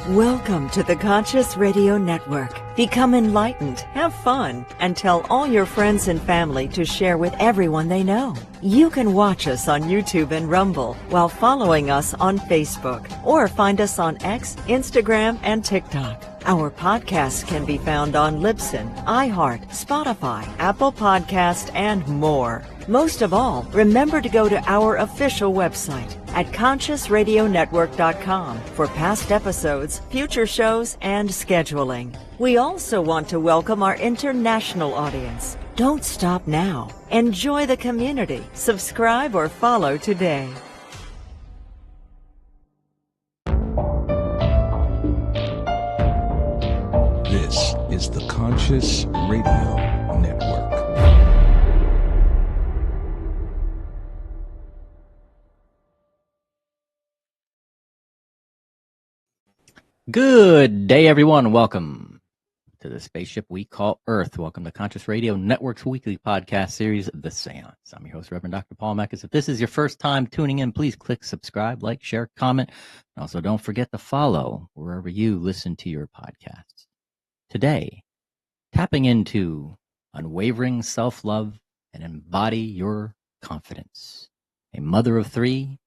Welcome to the Conscious Radio Network. Become enlightened, have fun, and tell all your friends and family to share with everyone they know. You can watch us on YouTube and Rumble while following us on Facebook, or find us on X, Instagram, and TikTok. Our podcasts can be found on Libsyn, iHeart, Spotify, Apple Podcast, and more. Most of all, remember to go to our official website at consciousradionetwork.com for past episodes, future shows, and scheduling. We also want to welcome our international audience. Don't stop now. Enjoy the community. Subscribe or follow today. This is the Conscious Radio Network. Good day, everyone. Welcome to the spaceship we call Earth. Welcome to Conscious Radio Network's weekly podcast series, The Seance. I'm your host, Reverend Dr. Paul Meckes. If this is your first time tuning in, please click subscribe, like, share, comment. And also, don't forget to follow wherever you listen to your podcasts. Today, tapping into unwavering self-love and embody your confidence. A mother of three,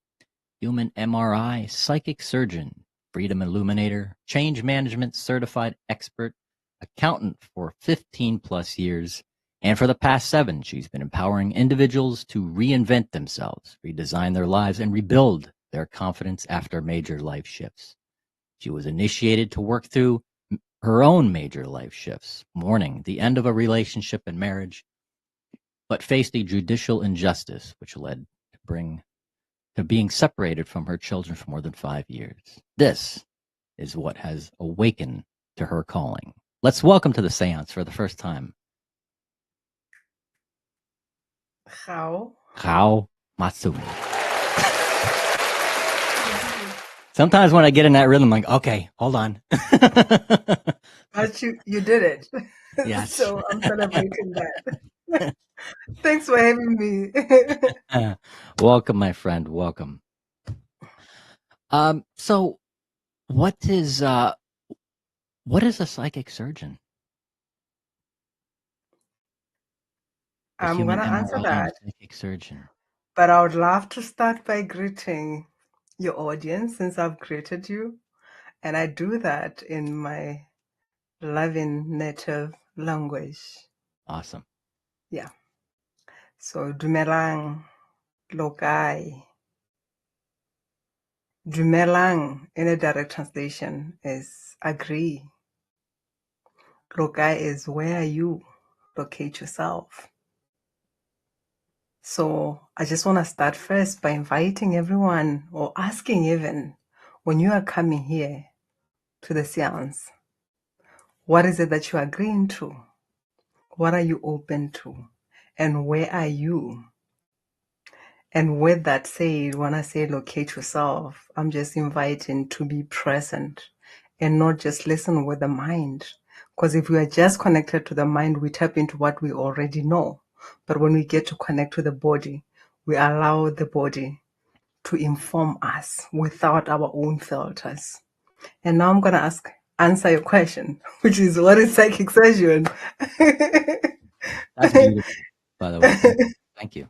human MRI, psychic surgeon, freedom illuminator, change management certified expert, accountant for 15 plus years, and for the past 7, she's been empowering individuals to reinvent themselves, redesign their lives, and rebuild their confidence after major life shifts. She was initiated to work through her own major life shifts, mourning the end of a relationship and marriage, but faced a judicial injustice which led to being separated from her children for more than 5 years. This is what has awakened to her calling. Let's welcome to the seance for the first time, How Matsumi. Sometimes when I get in that rhythm, I'm like, okay, hold on. But you did it. Yes. So I'm celebrating that. Thanks for having me. Welcome, my friend. Welcome. So what is a psychic surgeon? I'm going to answer that. Psychic surgeon. But I would love to start by greeting your audience since I've greeted you. And I do that in my loving native language. Awesome. Yeah. So, dumelang, lokai. Dumelang in a direct translation is agree. Lokai is where are you? Locate yourself. So I just want to start first by inviting everyone, or asking even, when you are coming here to the seance, what is it that you are agreeing to? What are you open to? And where are you? And with that said, when I say locate yourself, I'm just inviting to be present and not just listen with the mind. Because if we are just connected to the mind, we tap into what we already know. But when we get to connect to the body, we allow the body to inform us without our own filters. And now I'm going to answer your question, which is, what is psychic surgeon? That's beautiful, by the way. Thank you.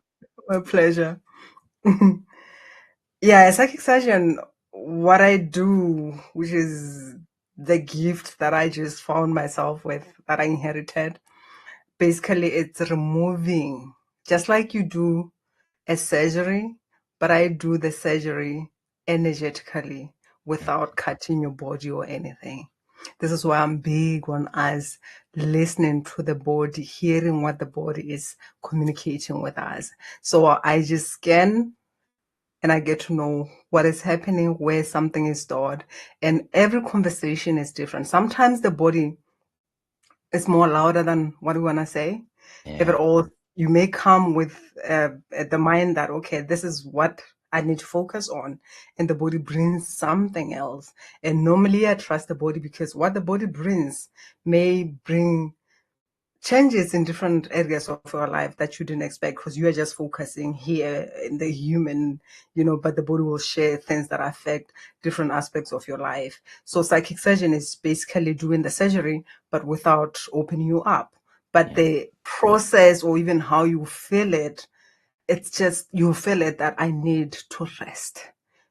My pleasure. Yeah, a psychic surgeon, what I do, which is the gift that I just found myself with, that I inherited, basically it's removing, just like you do a surgery, but I do the surgery energetically without cutting your body or anything. This is why I'm big on us listening to the body, hearing what the body is communicating with us. So I just scan and I get to know what is happening, where something is stored. And every conversation is different. Sometimes the body is more louder than what we want to say. Yeah. If at all, you may come with the mind that, okay, this is what I need to focus on. And the body brings something else. And normally I trust the body because what the body brings may bring changes in different areas of your life that you didn't expect, because you are just focusing here in the human, but the body will share things that affect different aspects of your life. So psychic surgeon is basically doing the surgery, but without opening you up. But Yeah. the process, or even how you feel it, it's just you feel it that I need to rest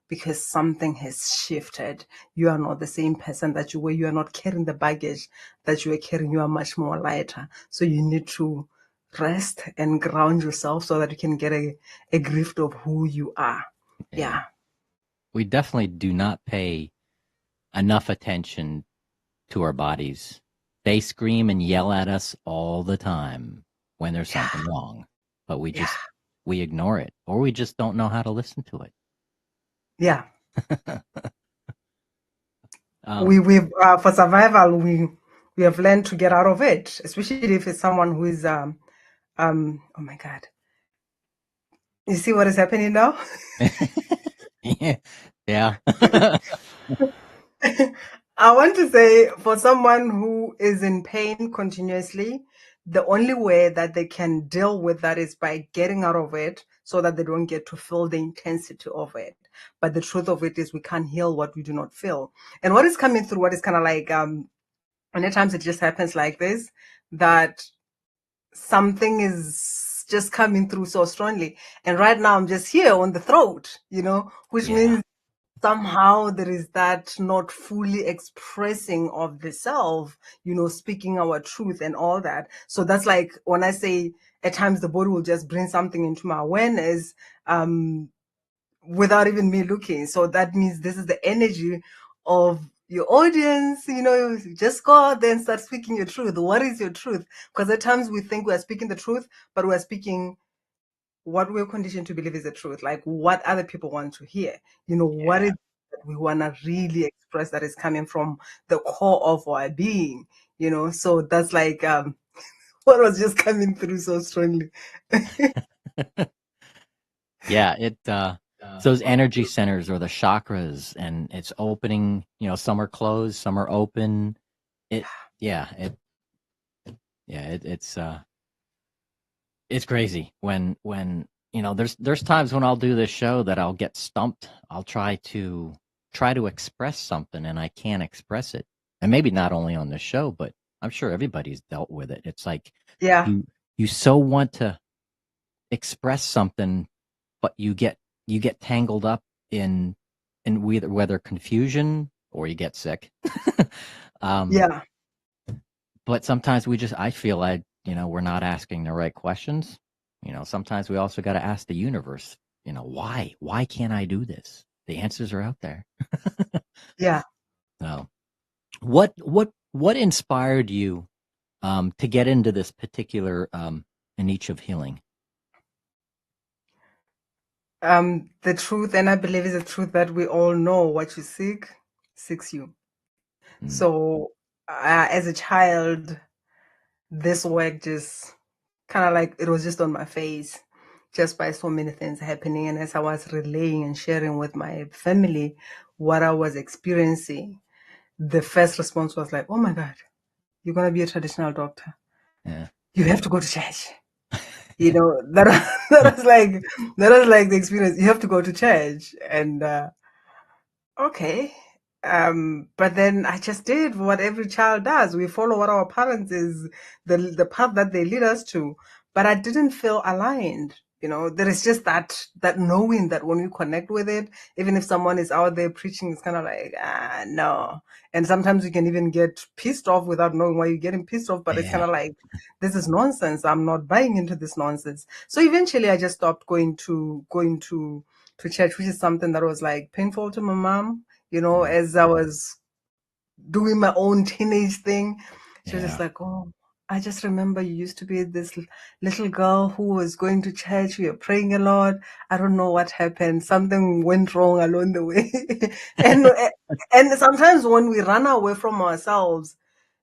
because something has shifted. You are not the same person that you were. You are not carrying the baggage that you were carrying. You are much more lighter. So you need to rest and ground yourself so that you can get a grip of who you are. Yeah. We definitely do not pay enough attention to our bodies. They scream and yell at us all the time when there's something wrong, but we ignore it, or we just don't know how to listen to it. Yeah. Um, We've for survival, we have learned to get out of it, especially if it's someone who is oh my God. You see what is happening now? yeah. I want to say, for someone who is in pain continuously, the only way that they can deal with that is by getting out of it so that they don't get to feel the intensity of it. But the truth of it is we can't heal what we do not feel. And what is coming through, what is kind of like, many times it just happens like this, that something is just coming through so strongly. And right now I'm just here on the throat, which Yeah. means somehow there is that not fully expressing of the self, speaking our truth and all that. So that's like when I say at times the body will just bring something into my awareness without even me looking. So that means this is the energy of your audience, just go out there and start speaking your truth. What is your truth? Because at times we think we are speaking the truth, but we're speaking what we're conditioned to believe is the truth, like what other people want to hear. What is that we want to really express that is coming from the core of our being, so that's like what was just coming through so strongly. Yeah, it's those energy centers or the chakras, and it's opening, some are closed, some are open. It's crazy when there's times when I'll do this show that I'll get stumped. I'll try to express something and I can't express it. And maybe not only on this show, but I'm sure everybody's dealt with it. It's like Yeah. you so want to express something, but you get tangled up in whether confusion or you get sick. Yeah. But sometimes I feel like, we're not asking the right questions. Sometimes we also got to ask the universe, why can't I do this? The answers are out there. Yeah. So what inspired you to get into this particular niche of healing? The truth, and I believe is the truth, that we all know what you seek seeks you. So as a child, this work just kind of like it was just on my face, just by so many things happening. And as I was relaying and sharing with my family what I was experiencing, the first response was like, "Oh my God, you're gonna be a traditional doctor. Yeah. You have to go to church." That that was like the experience. You have to go to church, and okay. But then I just did what every child does. We follow what our parents is the path that they lead us to. But I didn't feel aligned. There is just that knowing that when you connect with it, even if someone is out there preaching, it's kind of like, no. And sometimes you can even get pissed off without knowing why you're getting pissed off. But it's kind Yeah. of like, this is nonsense. I'm not buying into this nonsense. So eventually I just stopped going to church, which is something that was like painful to my mom. As I was doing my own teenage thing, she was just Yeah. like, "Oh, I just remember you used to be this little girl who was going to church. You were praying a lot. I don't know what happened. Something went wrong along the way." and and sometimes when we run away from ourselves,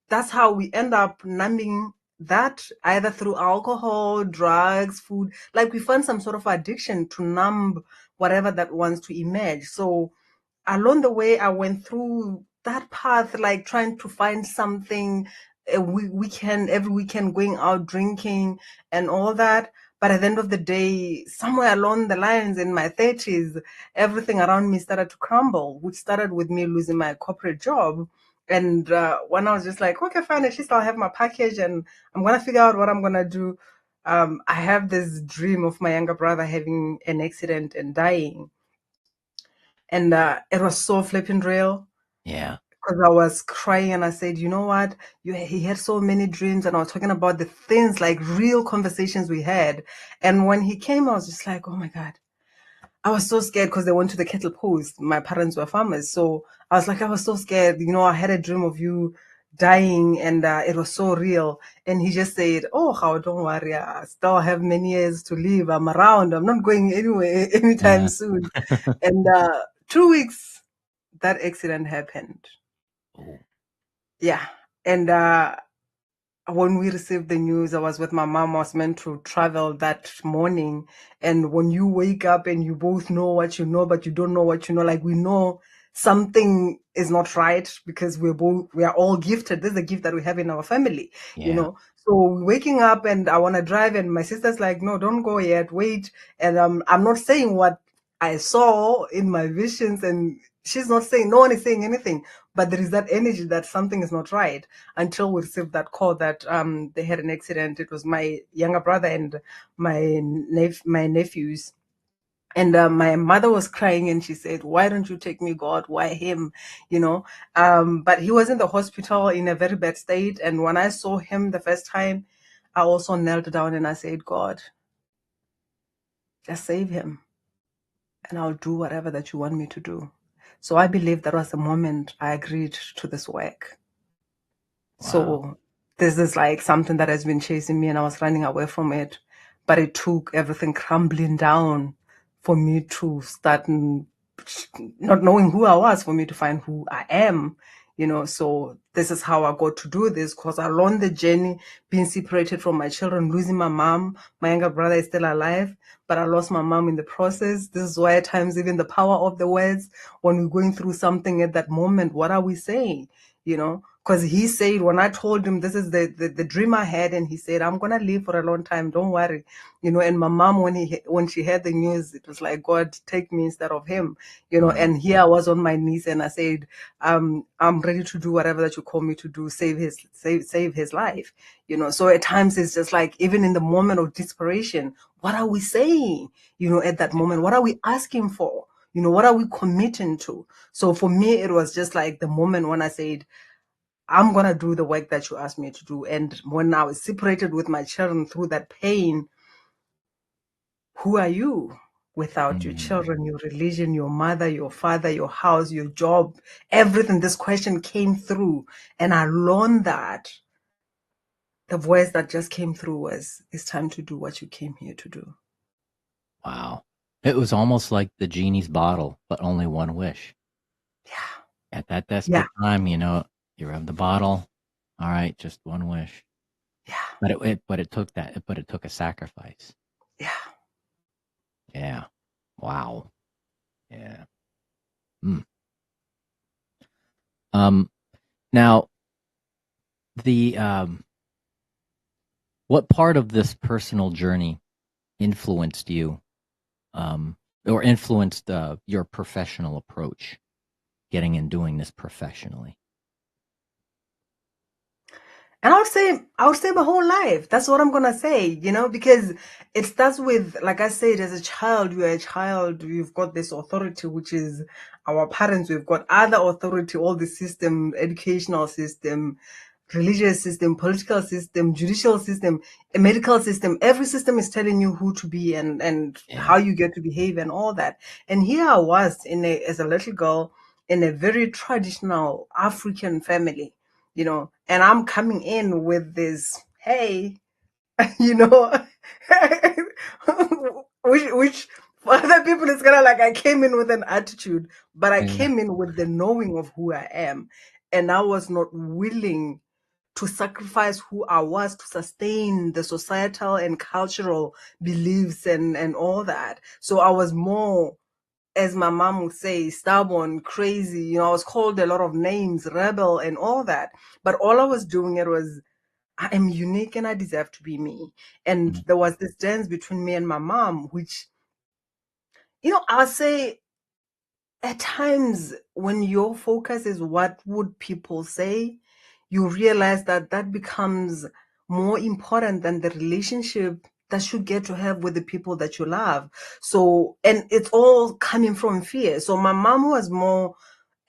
that's how we end up numbing that, either through alcohol, drugs, food. Like we find some sort of addiction to numb whatever that wants to emerge. So along the way, I went through that path, like trying to find something every weekend going out drinking and all that. But at the end of the day, somewhere along the lines in my 30s, everything around me started to crumble, which started with me losing my corporate job. And when I was just like, okay, fine, at least I'll have my package and I'm going to figure out what I'm going to do. I have this dream of my younger brother having an accident and dying. And it was so flipping real. Yeah. Because I was crying and I said, you know what? He had so many dreams, and I was talking about the things, like real conversations we had. And when he came, I was just like, oh my God. I was so scared because they went to the kettle post. My parents were farmers. So I was like, I was so scared. You know, I had a dream of you dying, and it was so real. And he just said, oh, how, don't worry. I still have many years to live. I'm around. I'm not going anywhere anytime Yeah. soon. And 2 weeks, that accident happened. Oh, Yeah. And when we received the news, I was with my mom. I was meant to travel that morning. And when you wake up and you both know what you know, but you don't know what you know, like we know something is not right because we are all gifted. There's a gift that we have in our family, you yeah. know. So we're waking up and I want to drive, and my sister's like, no, don't go yet, wait. And I'm not saying what I saw in my visions, and she's not saying, no one is saying anything, but there is that energy that something is not right until we received that call that they had an accident. It was my younger brother and my nephews. And my mother was crying and she said, why don't you take me, God? Why him? You know, but he was in the hospital in a very bad state. And when I saw him the first time, I also knelt down and I said, God, just save him and I'll do whatever that you want me to do. So I believe that was the moment I agreed to this work. Wow. So this is like something that has been chasing me and I was running away from it. But it took everything crumbling down for me to start not knowing who I was, for me to find who I am, you know. So this is how I got to do this, because along the journey, being separated from my children, losing my mom, my younger brother is still alive, but I lost my mom in the process. This is why at times even the power of the words, when we're going through something at that moment, what are we saying? You know, because he said, when I told him this is the dream I had, and he said, I'm gonna live for a long time, don't worry, you know. And my mom, when she heard the news, it was like, God, take me instead of him, you know. And here I was on my knees and I said, I'm ready to do whatever that you call me to do, save his life, you know. So at times it's just like, even in the moment of desperation, what are we saying, you know, at that moment? What are we asking for? You know, what are we committing to? So for me, it was just like the moment when I said, I'm going to do the work that you asked me to do. And when I was separated with my children through that pain, who are you without your children, your religion, your mother, your father, your house, your job, everything? This question came through. And I learned that the voice that just came through was, it's time to do what you came here to do. Wow. It was almost like the genie's bottle, but only one wish. Yeah. At that desperate time, you know, you rub the bottle. All right, just one wish. Yeah. But it took a sacrifice. Yeah. Yeah. Wow. Yeah. Mm. Now the what part of this personal journey influenced you, or influenced your professional approach, getting and doing this professionally? And I would say my whole life. That's what I'm gonna say, you know, because it starts with, like I said, as a child, you're a child, you've got this authority, which is our parents, we've got other authority, all the system, educational system, religious system, political system, judicial system, a medical system. Every system is telling you who to be and how you get to behave and all that. And here I was as a little girl in a very traditional African family, you know, and I'm coming in with this, hey, you know, which for other people it's kind of like I came in with an attitude, but I Yeah. came in with the knowing of who I am, and I was not willing to sacrifice who I was to sustain the societal and cultural beliefs and all that. So I was more as my mom would say, stubborn, crazy. You know, I was called a lot of names, rebel and all that. But all I was doing it was, I am unique and I deserve to be me. And there was this dance between me and my mom, which, you know, I'll say at times when your focus is what would people say, you realize that that becomes more important than the relationship that you get to have with the people that you love. So, and it's all coming from fear. So my mom was more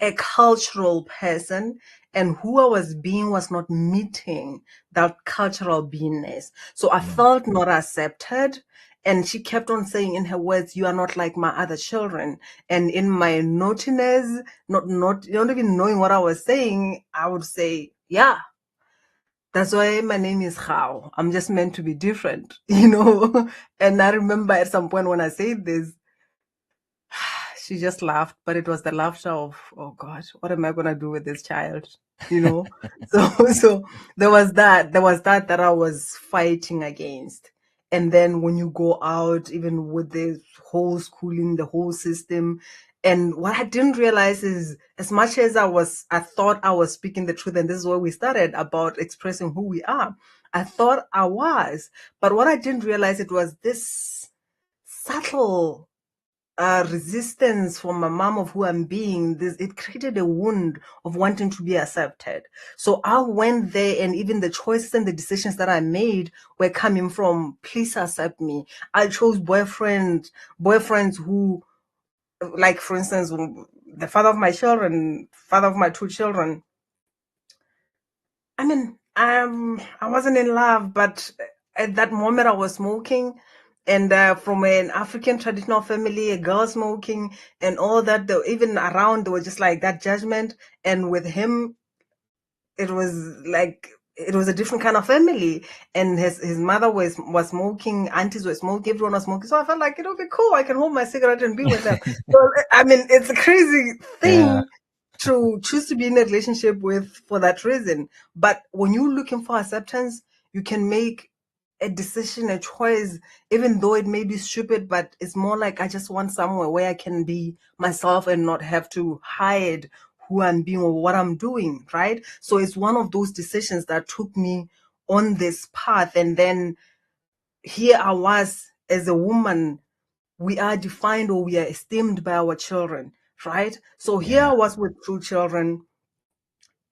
a cultural person, and who I was being was not meeting that cultural beingness. So I felt not accepted. And she kept on saying in her words, "You are not like my other children." And in my naughtiness, not even knowing what I was saying, I would say, "Yeah, that's why my name is How. I'm just meant to be different," you know. And I remember at some point when I said this, she just laughed, but it was the laughter of, "Oh God, what am I gonna do with this child?" You know? So there was that I was fighting against. And then when you go out, even with the whole schooling, the whole system, and what I didn't realize is as much as I thought I was speaking the truth, and this is where we started about expressing who we are. I thought I was, but what I didn't realize it was this subtle resistance from my mom of who I'm being. It created a wound of wanting to be accepted. So I went there, and even the choices and the decisions that I made were coming from, please accept me. I chose boyfriends who, like, for instance, the father of my two children. I mean, I wasn't in love, but at that moment I was smoking, and from an African traditional family, a girl smoking and all that. Even around, they were just like that judgment. And with him, it was like it was a different kind of family. And his mother was smoking, aunties were smoking, everyone was smoking. So I felt like it'll be cool. I can hold my cigarette and be with them. So I mean, it's a crazy Yeah. thing to choose to be in a relationship with for that reason. But when you're looking for acceptance, you can make a decision, a choice, even though it may be stupid, but it's more like I just want somewhere where I can be myself and not have to hide who I'm being or what I'm doing, right? So it's one of those decisions that took me on this path. And then here I was as a woman, we are defined or we are esteemed by our children, right? So here I was with two children.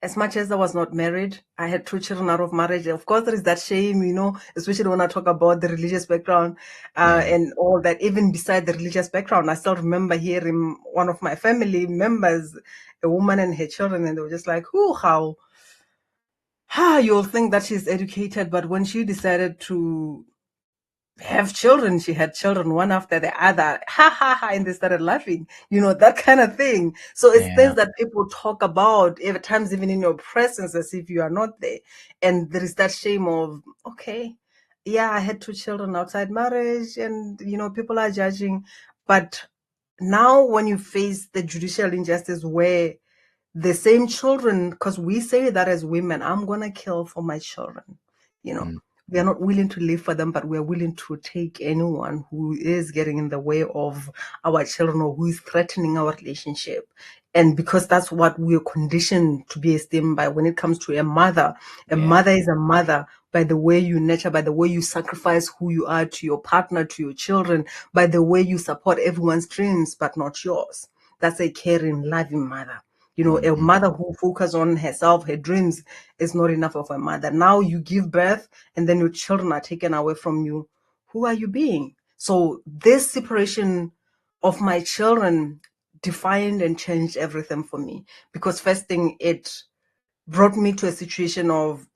As much as I was not married, I had two children out of marriage. Of course, there is that shame, you know, especially when I talk about the religious background and all that. Even beside the religious background, I still remember hearing one of my family members, a woman and her children, and they were just like, "Who, how? You'll think that she's educated, but when she decided to have children, she had children one after the other, ha ha ha," and they started laughing, you know, that kind of thing. So it's Yeah. things that people talk about at times, even in your presence, as if you are not there. And there is that shame of, okay, yeah, I had two children outside marriage, and you know, people are judging. But now when you face the judicial injustice where the same children, because we say that as women, I'm gonna kill for my children, you know, we are not willing to live for them, but we are willing to take anyone who is getting in the way of our children or who is threatening our relationship. And because that's what we are conditioned to be esteemed by when it comes to a mother. A mother is a mother by the way you nurture, by the way you sacrifice who you are to your partner, to your children, by the way you support everyone's dreams, but not yours. That's a caring, loving mother. You know, a mother who focuses on herself, her dreams, is not enough of a mother. Now you give birth and then your children are taken away from you. Who are you being? So this separation of my children defined and changed everything for me. Because first thing, it brought me to a situation of,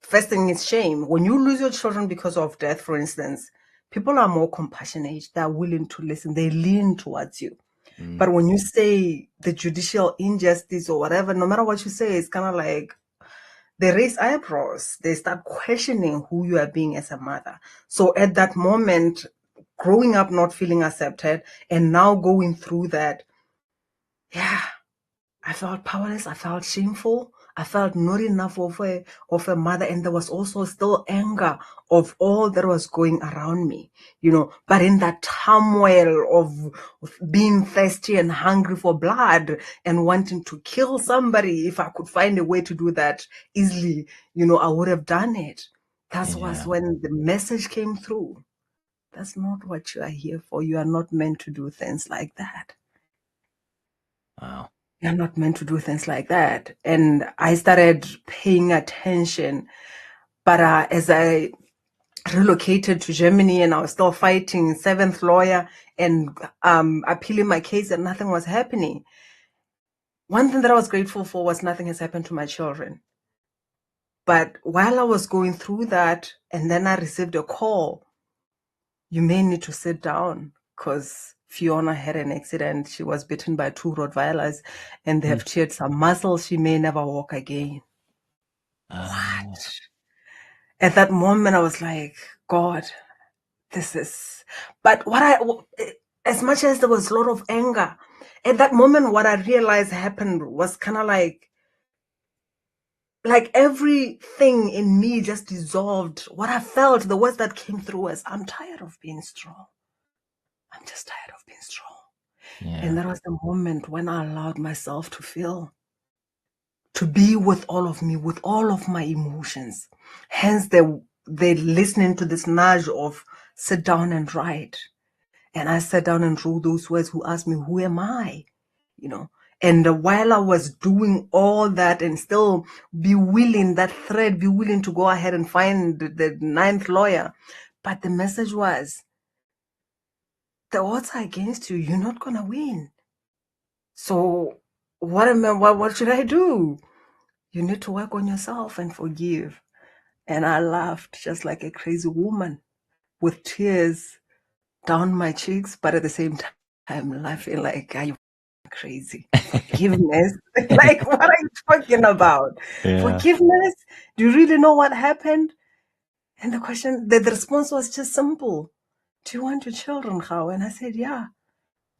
first thing is shame. When you lose your children because of death, for instance, people are more compassionate. They're willing to listen. They lean towards you. But when you say the judicial injustice or whatever, no matter what you say, it's kind of like they raise eyebrows. They start questioning who you are being as a mother. So at that moment, growing up not feeling accepted and now going through that, yeah, I felt powerless. I felt shameful. I felt not enough of a mother, and there was also still anger of all that was going around me, but in that turmoil of being thirsty and hungry for blood and wanting to kill somebody, if I could find a way to do that easily, I would have done it. That was when the message came through. That's not what you are here for. You are not meant to do things like that. Wow. You're not meant to do things like that. And I started paying attention. But as I relocated to Germany and I was still fighting seventh lawyer and appealing my case, and nothing was happening. One thing that I was grateful for was nothing has happened to my children. But while I was going through that, and then I received a call, you may need to sit down because Fiona had an accident. She was bitten by 2 Rottweilers and they have teared some muscles. She may never walk again. What? At that moment, I was like, God, this is... But as much as there was a lot of anger, at that moment, what I realized happened was kind of like everything in me just dissolved. What I felt, the words that came through was, I'm tired of being strong. I'm just tired of being strong. Yeah. And that was the moment when I allowed myself to feel, to be with all of me, with all of my emotions. Hence, they listening to this nudge of sit down and write. And I sat down and wrote those words. Who asked me, who am I? And while I was doing all that and still be willing to go ahead and find the 9th lawyer. But the message was, the odds are against you. You're not going to win. So what should I do? You need to work on yourself and forgive. And I laughed just like a crazy woman with tears down my cheeks, but at the same time laughing like, are you crazy? Forgiveness? Like, what are you talking about? Yeah. Forgiveness? Do you really know what happened? And the response was just simple. Do you want your children, How? And I said, yeah.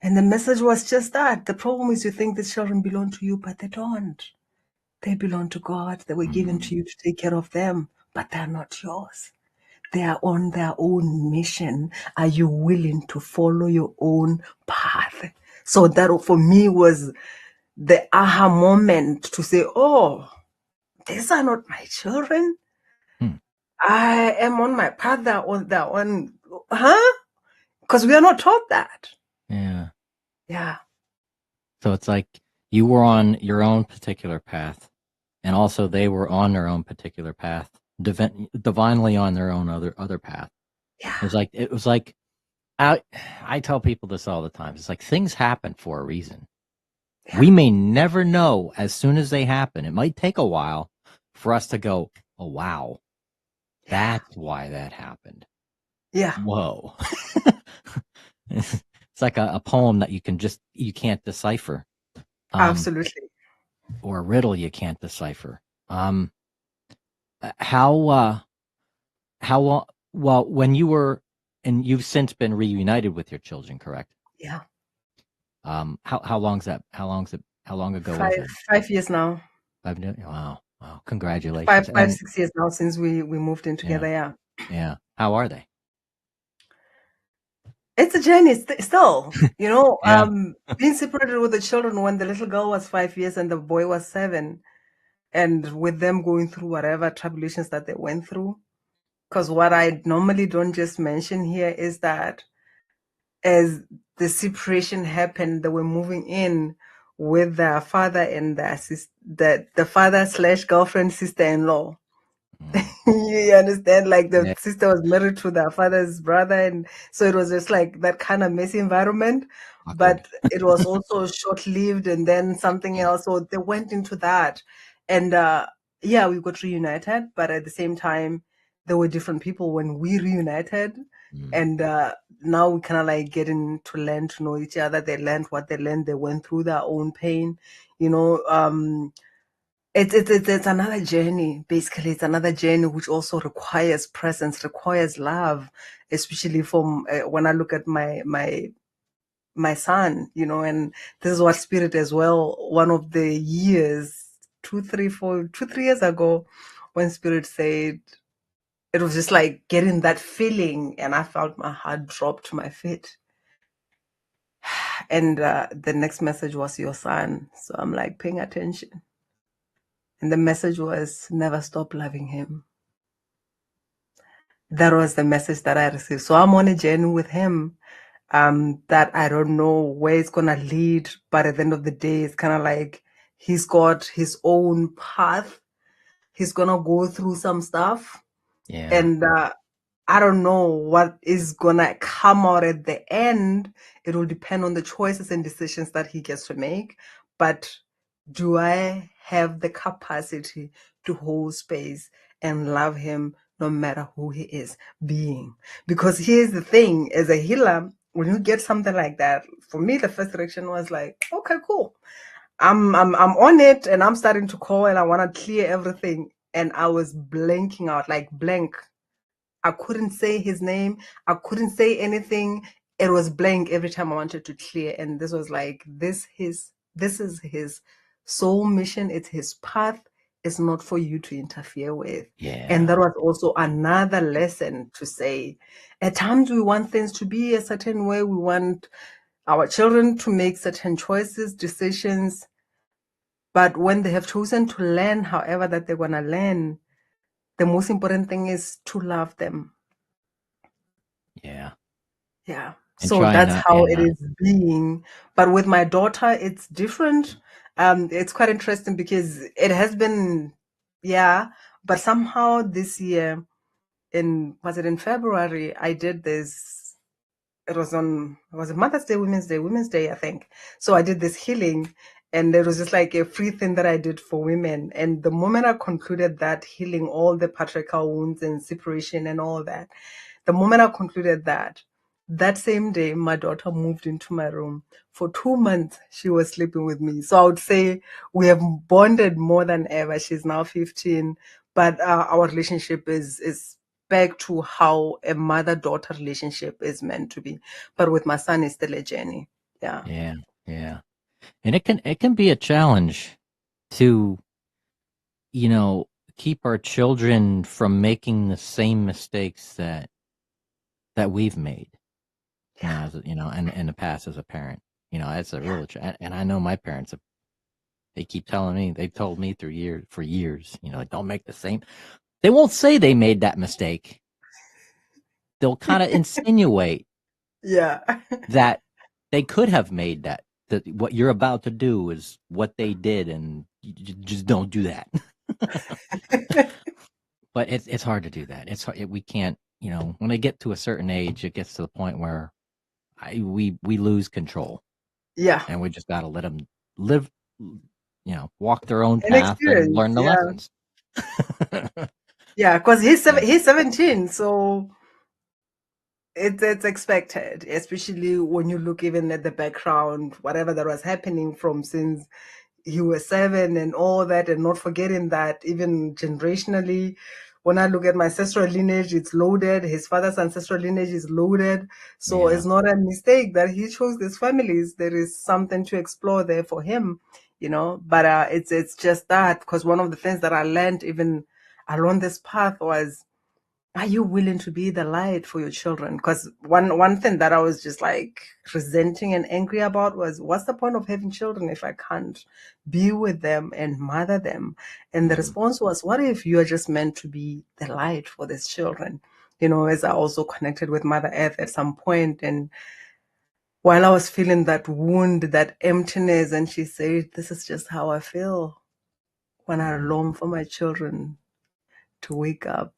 And the message was just that. The problem is you think the children belong to you, but they don't. They belong to God. They were given to you to take care of them, but they're not yours. They are on their own mission. Are you willing to follow your own path? So that for me was the aha moment to say, oh, these are not my children. I am on my path. They're on, huh? Because we are not taught that. Yeah. Yeah. So it's like you were on your own particular path, and also they were on their own particular path, divinely on their own other path. Yeah. It was like I tell people this all the time. It's like things happen for a reason. Yeah. We may never know as soon as they happen. It might take a while for us to go, oh wow, that's why that happened. Yeah. Whoa. It's like a poem that you can't decipher. Absolutely. Or a riddle you can't decipher. How long? Well, when you were, and you've since been reunited with your children, correct? Yeah. How long ago was it? 5 years now. 5 years? Wow. Congratulations. 6 years now since we moved in together. Yeah. Yeah. How are they? It's a journey still, being separated with the children when the little girl was 5 years and the boy was 7, and with them going through whatever tribulations that they went through. Because what I normally don't just mention here is that as the separation happened, they were moving in with their father and the father/girlfriend sister-in-law. You understand? Like the sister was married to their father's brother, and so it was just like that kind of messy environment. Awkward. But it was also short-lived, and then something else. So they went into that, and we got reunited. But at the same time, there were different people when we reunited, and now we kind of like getting to learn to know each other. They learned what they learned. They went through their own pain, It's another journey. Basically, it's another journey which also requires presence, requires love, especially from when I look at my son, and this is what Spirit as well. One of the years 2, 3 years ago, when Spirit said, it was just like getting that feeling, and I felt my heart drop to my feet. And the next message was your son. So I'm like paying attention. And the message was never stop loving him. That was the message that I received. So I'm on a journey with him that I don't know where it's going to lead. But at the end of the day, it's kind of like he's got his own path. He's going to go through some stuff. Yeah. And I don't know what is going to come out at the end. It will depend on the choices and decisions that he gets to make. But do I have the capacity to hold space and love him no matter who he is being? Because here's the thing, as a healer, when you get something like that, for me, the first reaction was like, okay, cool. I'm on it, and I'm starting to call, and I want to clear everything. And I was blanking out, like blank. I couldn't say his name. I couldn't say anything. It was blank every time I wanted to clear. And this was like, this is his soul mission. It's his path. It's not for you to interfere with. Yeah. And that was also another lesson to say, at times we want things to be a certain way. We want our children to make certain choices, decisions. But when they have chosen to learn, however that they're going to learn, the most important thing is to love them. Yeah. Yeah. And So try that's not, how it yeah. is being. But with my daughter, it's different. It's quite interesting because it has been, yeah, but somehow this year was it in February, I did this. It was Mother's Day, Women's Day, I think. So I did this healing, and it was just like a free thing that I did for women. And the moment I concluded that healing all the patriarchal wounds and separation and all that, the moment I concluded that same day, my daughter moved into my room. For 2 months, she was sleeping with me. So I would say we have bonded more than ever. She's now 15, but our relationship is back to how a mother-daughter relationship is meant to be. But with my son, it's still a journey. Yeah. Yeah. Yeah. And it can be a challenge to, keep our children from making the same mistakes that we've made. Yeah. And in the past as a parent, it's a real and I know my parents, they keep telling me, they've told me for years, like, don't make the same. They won't say they made that mistake. They'll kind of insinuate Yeah. that they could have made that what you're about to do is what they did, and you just don't do that. But it's hard to do that. It's hard, we can't, when they get to a certain age, it gets to the point where we lose control. Yeah. And we just got to let them live, walk their own An path and experience. learn the Yeah. lessons. Yeah. Because he's 17. So it's expected, especially when you look even at the background, whatever that was happening from since he was 7 and all that, and not forgetting that even generationally, when I look at my ancestral lineage, it's loaded. His father's ancestral lineage is loaded. So Yeah. it's not a mistake that he chose these families. There is something to explore there for him, But it's just that, because one of the things that I learned even along this path was, are you willing to be the light for your children? Because one thing that I was just like resenting and angry about was, what's the point of having children if I can't be with them and mother them? And the response was, what if you are just meant to be the light for these children? As I also connected with Mother Earth at some point, and while I was feeling that wound, that emptiness, and she said, this is just how I feel when I long for my children to wake up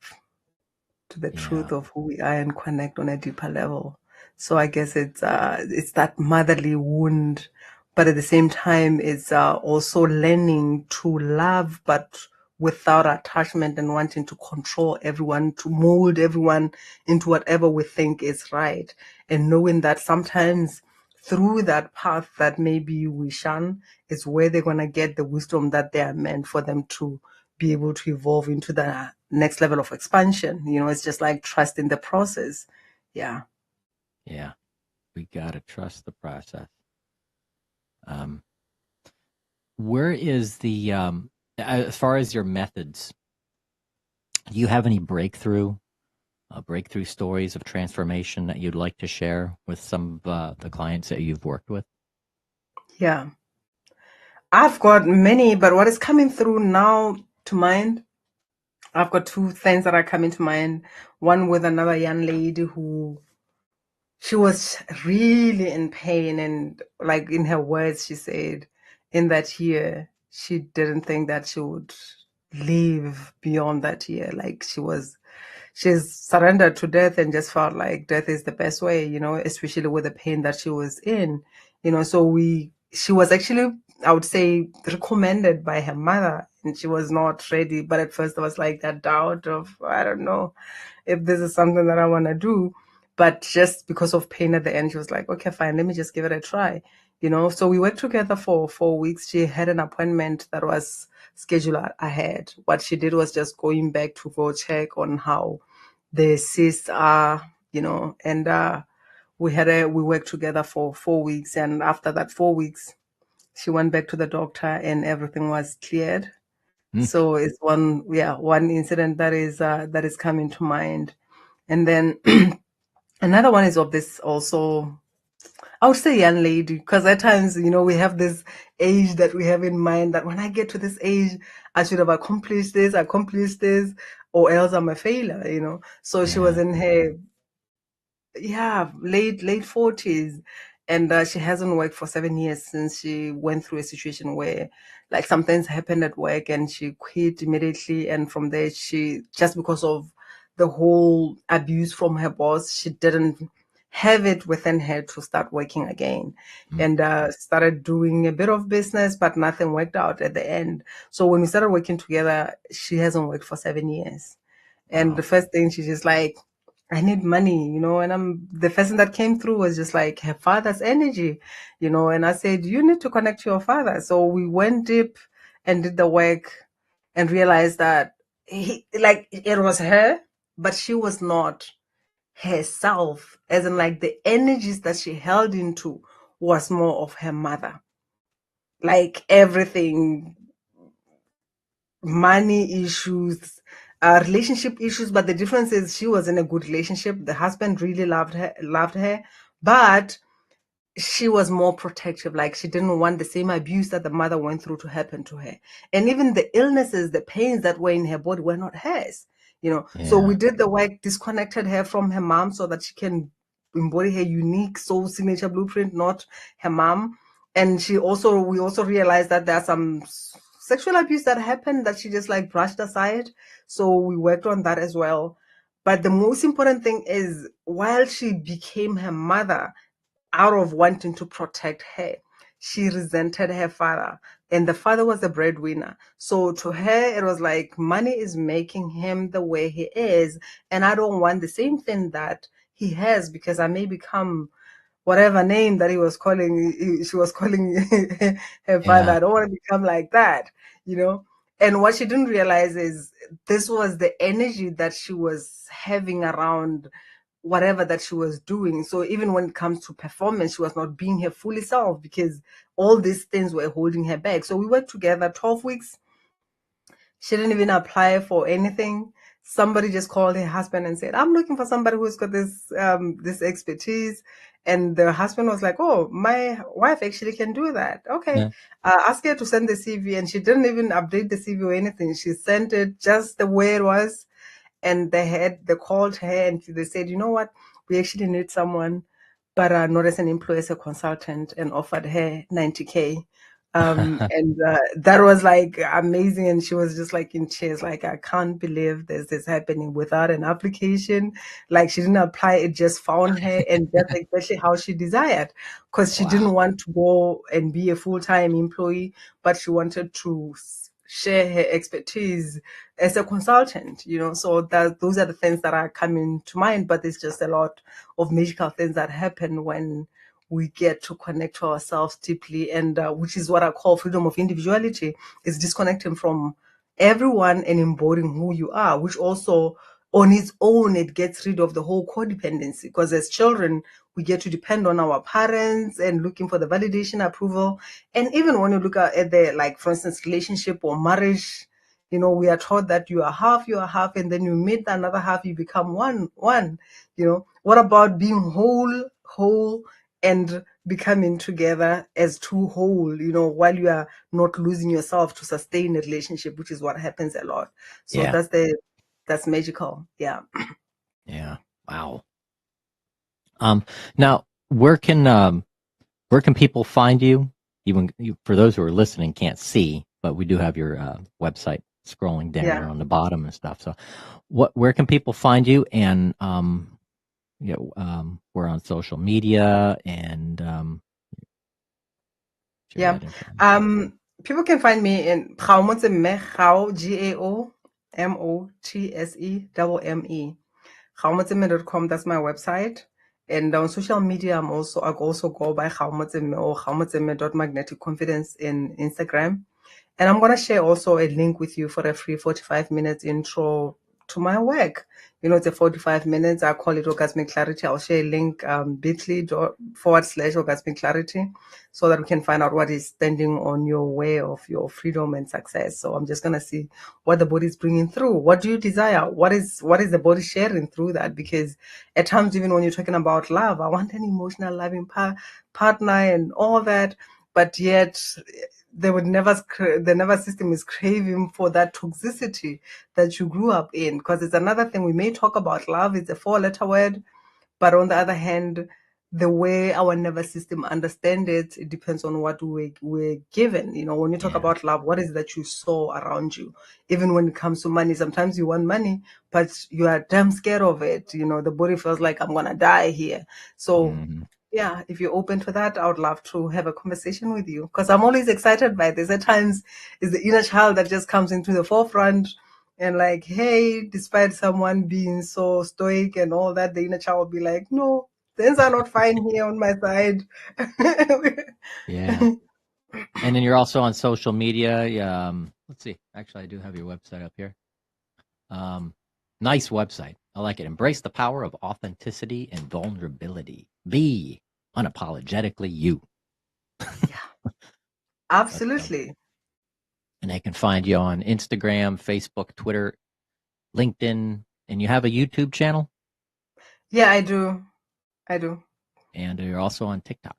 to the truth of who we are and connect on a deeper level. So I guess it's that motherly wound, but at the same time, it's also learning to love, but without attachment and wanting to control everyone, to mold everyone into whatever we think is right, and knowing that sometimes through that path that maybe we shun is where they're gonna get the wisdom that they are meant for them to be able to evolve into the next level of expansion. It's just like trusting the process. Yeah. Yeah. We got to trust the process. Where is the, As far as your methods, do you have any breakthrough stories of transformation that you'd like to share with some of the clients that you've worked with? Yeah. I've got many, but what is coming through now to mind, I've got two things that are coming to mind. One with another young lady who she was really in pain, and like in her words, she said in that year, she didn't think that she would live beyond that year. Like she's surrendered to death and just felt like death is the best way, especially with the pain that she was in, so she was actually, I would say, recommended by her mother, and she was not ready. But at first there was like that doubt of, I don't know if this is something that I want to do. But just because of pain at the end, she was like, okay, fine, let me just give it a try. So we worked together for 4 weeks. She had an appointment that was scheduled ahead. What she did was just going back to go check on how the cysts are, and we worked together for 4 weeks. And after that 4 weeks, she went back to the doctor and everything was cleared. So it's one incident that is coming to mind. And then another one is of this also, I would say young lady, because at times, we have this age that we have in mind that when I get to this age, I should have accomplished this, or else I'm a failure. So she was in her late 40s, and she hasn't worked for 7 years since she went through a situation where like some things happened at work and she quit immediately. And from there, she, just because of the whole abuse from her boss, she didn't have it within her to start working again, and started doing a bit of business, but nothing worked out at the end. So when we started working together, she hasn't worked for 7 years. And the first thing, she's just like, I need money, and the first thing that came through was just like her father's energy, and I said, you need to connect to your father. So we went deep and did the work and realized that it was her, but she was not herself, as in like the energies that she held into was more of her mother. Like everything, money issues, relationship issues, but the difference is she was in a good relationship. The husband really loved her, but she was more protective. Like she didn't want the same abuse that the mother went through to happen to her. And even the illnesses, the pains that were in her body were not hers. So we did the work, disconnected her from her mom so that she can embody her unique soul signature blueprint, not her mom. And we also realized that there are some sexual abuse that happened that she just like brushed aside. So we worked on that as well. But the most important thing is, while she became her mother, out of wanting to protect her, she resented her father, and the father was a breadwinner. So to her, it was like, money is making him the way he is, and I don't want the same thing that he has, because I may become whatever name that she was calling her father. I don't want to become like that. And what she didn't realize is this was the energy that she was having around whatever that she was doing. So even when it comes to performance, she was not being her fully self because all these things were holding her back. So we worked together 12 weeks. She didn't even apply for anything. Somebody just called her husband and said, I'm looking for somebody who's got this expertise. And the husband was like, oh, my wife actually can do that. Okay. Ask her to send the CV. And she didn't even update the CV or anything. She sent it just the way it was. And they called her and they said, you know what, we actually need someone, but not as an employee, as a consultant, and offered her 90K. And that was like amazing. And she was just like in tears, like, I can't believe this happening without an application. Like she didn't apply, it just found her, and that's exactly how she desired, because she didn't want to go and be a full-time employee, but she wanted to share her expertise as a consultant, so those are the things that are coming to mind. But there's just a lot of magical things that happen when we get to connect to ourselves deeply, and which is what I call freedom of individuality, is disconnecting from everyone and embodying who you are, which also on its own, it gets rid of the whole codependency, because as children, we get to depend on our parents and looking for the validation, approval. And even when you look at the, like, for instance, relationship or marriage, we are taught that you are half, and then you meet another half, you become one. What about being whole, and becoming together as two whole, while you are not losing yourself to sustain a relationship, which is what happens a lot. So Yeah. that's magical. Yeah. Yeah. Wow. Now where can people find you? Even for those who are listening can't see, but we do have your website scrolling down there Yeah. on the bottom and stuff. So where can people find you? And we're on social media and share Yeah. that information. People can find me in Gaomotsemme, GAOMOTSEMME. Gaomotsemme.com, that's my website. And on social media, I also go by Gaomotsemme or Gaomotsemme.magneticconfidence in Instagram. And I'm going to share also a link with you for a free 45 minutes intro to my work. It's a 45 minutes. I call it Orgasmic Clarity. I'll share a link, bit.ly/Orgasmic Clarity, so that we can find out what is standing on your way of your freedom and success. So I'm just going to see what the body is bringing through. What do you desire? What is the body sharing through that? Because at times, even when you're talking about love, I want an emotional, loving partner and all that, but yet the nervous system is craving for that toxicity that you grew up in. Because it's another thing we may talk about. Love is a 4-letter word, but on the other hand, the way our nervous system understands it, it depends on what we're given. When you talk Yeah. about love, what is it that you saw around you? Even when it comes to money, sometimes you want money, but you are damn scared of it. The body feels like, I'm gonna die here. So Mm-hmm. yeah, if you're open to that, I would love to have a conversation with you, because I'm always excited by this. At times, it's the inner child that just comes into the forefront, and like, hey, despite someone being so stoic and all that, the inner child will be like, no, things are not fine here on my side. Yeah. And then you're also on social media. Let's see. Actually, I do have your website up here. Nice website. I like it. Embrace the power of authenticity and vulnerability. Be unapologetically you. Yeah, absolutely. And they can find you on Instagram, Facebook, Twitter, LinkedIn, and you have a YouTube channel. Yeah, I do. And you're also on TikTok.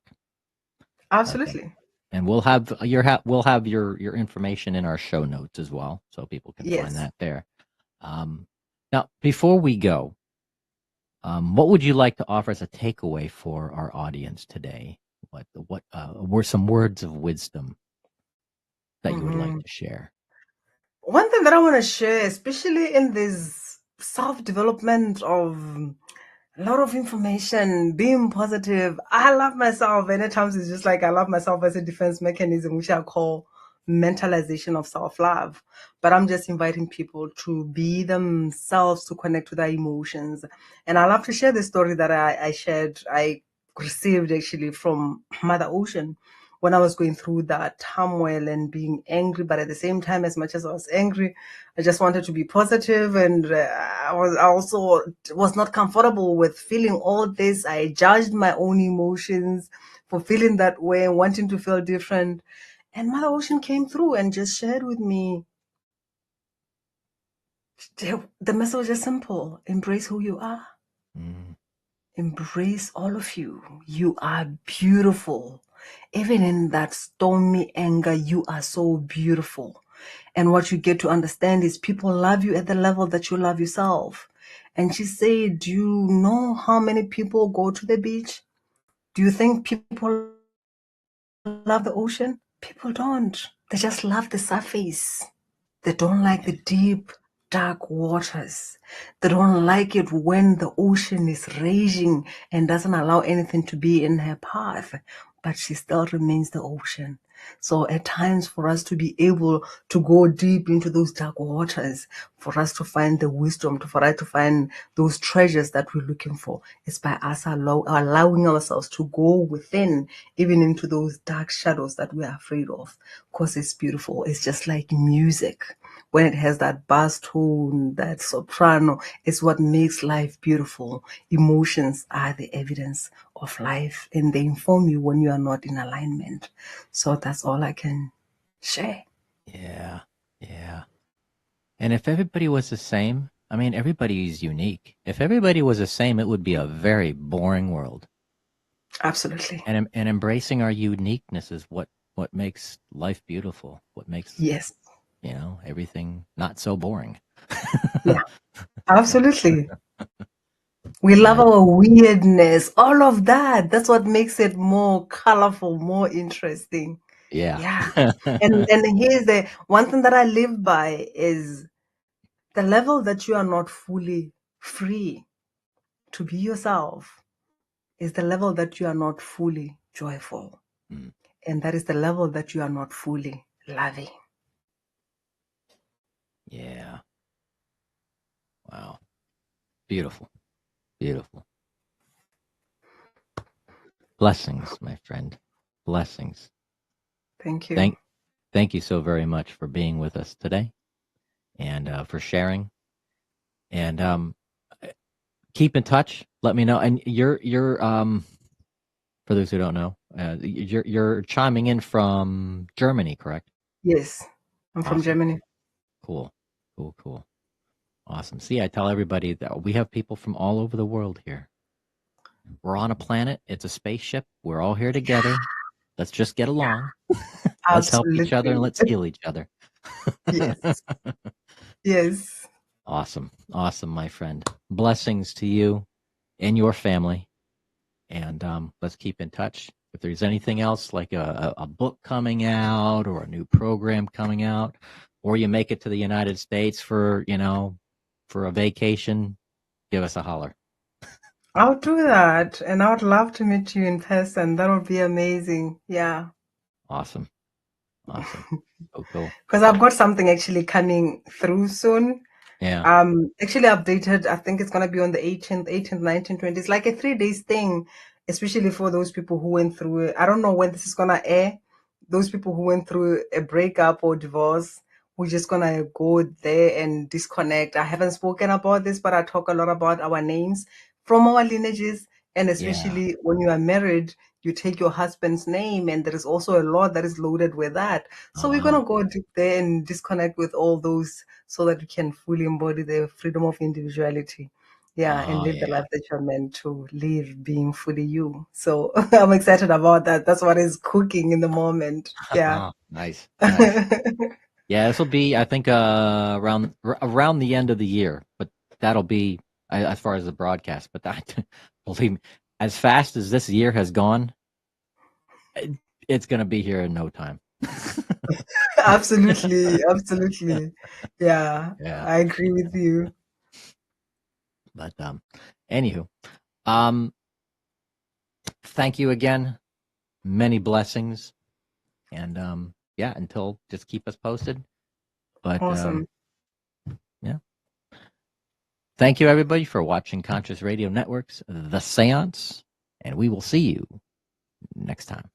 Absolutely. Okay. And we'll have your information in our show notes as well, so people can Yes. find that there. Now, before we go, what would you like to offer as a takeaway for our audience today? What were some words of wisdom that you would like to share? One thing that I want to share, especially in this self-development of a lot of information, being positive. I love myself, and at times it's just like I love myself as a defense mechanism, which I call mentalization of self-love. But I'm just inviting people to be themselves, to connect with their emotions. And I love to share the story that I received actually from Mother Ocean when I was going through that turmoil and being angry. But at the same time, as much as I was angry, I just wanted to be positive, and I also was not comfortable with feeling all this. I judged my own emotions for feeling that way and wanting to feel different. And Mother Ocean came through and just shared with me. The message is simple: embrace who you are. Mm. Embrace all of you. You are beautiful. Even in that stormy anger, you are so beautiful. And what you get to understand is people love you at the level that you love yourself. And she said, do you know how many people go to the beach? Do you think people love the ocean? People don't. They just love the surface. They don't like the deep, dark waters. They don't like it when the ocean is raging and doesn't allow anything to be in her path, but she still remains the ocean. So at times, for us to be able to go deep into those dark waters, for us to find the wisdom, for us to find those treasures that we're looking for, is by us allowing ourselves to go within, even into those dark shadows that we're afraid of, because it's beautiful. It's just like music. when it has that bass tone, that soprano, it's what makes life beautiful. Emotions are the evidence of life, and they inform you when you are not in alignment. So that's all I can share. Yeah. Yeah. And if everybody was the same, I mean, everybody's unique. If everybody was the same, it would be a very boring world. Absolutely. And embracing our uniqueness is what makes life beautiful. What makes, Yes. everything not so boring. Yeah. Absolutely. We love Nice. our weirdness, all of that. That's what makes it more colorful, more interesting. Yeah. Yeah. And here's the one thing that I live by is the level that you are not fully free to be yourself is the level that you are not fully joyful. Mm, And that is the level that you are not fully loving. yeah. Wow. Beautiful. Beautiful. Blessings, my friend. Blessings. Thank you. Thank you so very much for being with us today and for sharing. And keep in touch. Let me know. And you're for those who don't know, you're chiming in from Germany, correct? Yes. I'm from Awesome. Germany. Cool. Cool. Cool. Awesome. See, I tell everybody that we have people from all over the world here. We're on a planet. It's a spaceship. We're all here together. Let's just get along. Let's help each other and Absolutely. let's heal each other. Yes. Yes. Awesome. Awesome, my friend. Blessings to you and your family. And let's keep in touch. If there's anything else, like a book coming out or a new program coming out, or you make it to the United States for a vacation, give us a holler. I'll do that. And I would love to meet you in person. That would be amazing. Yeah. Awesome. Awesome. Oh, cool. Because I've got something actually coming through soon. Yeah. Actually updated. I think it's gonna be on the 18th, 19th, 20th. It's like a 3 days thing, especially for those people who went through it. I don't know when this is gonna air. Those people who went through a breakup or divorce, we're just gonna go there and disconnect. I haven't spoken about this, but I talk a lot about our names from our lineages, and Yeah. especially when you are married, you take your husband's name, and there is also a law that is loaded with that. Oh, So we're wow. gonna go deep there and disconnect with all those so that we can fully embody the freedom of individuality. Yeah, and Oh, live the yeah. life that you're meant to live, being fully you. So I'm excited about that. That's what is cooking in the moment. Yeah. Nice. Nice. Yeah, this will be, I think, around the end of the year, but that'll be as far as the broadcast. But that, believe me, as fast as this year has gone, it's going to be here in no time. Absolutely. Absolutely. Yeah, Yeah. I agree with you. But anywho, um, thank you again. Many blessings, and yeah. Until just keep us posted. But Awesome. yeah. Thank you, everybody, for watching Conscious Radio Network's The Seance, and we will see you next time.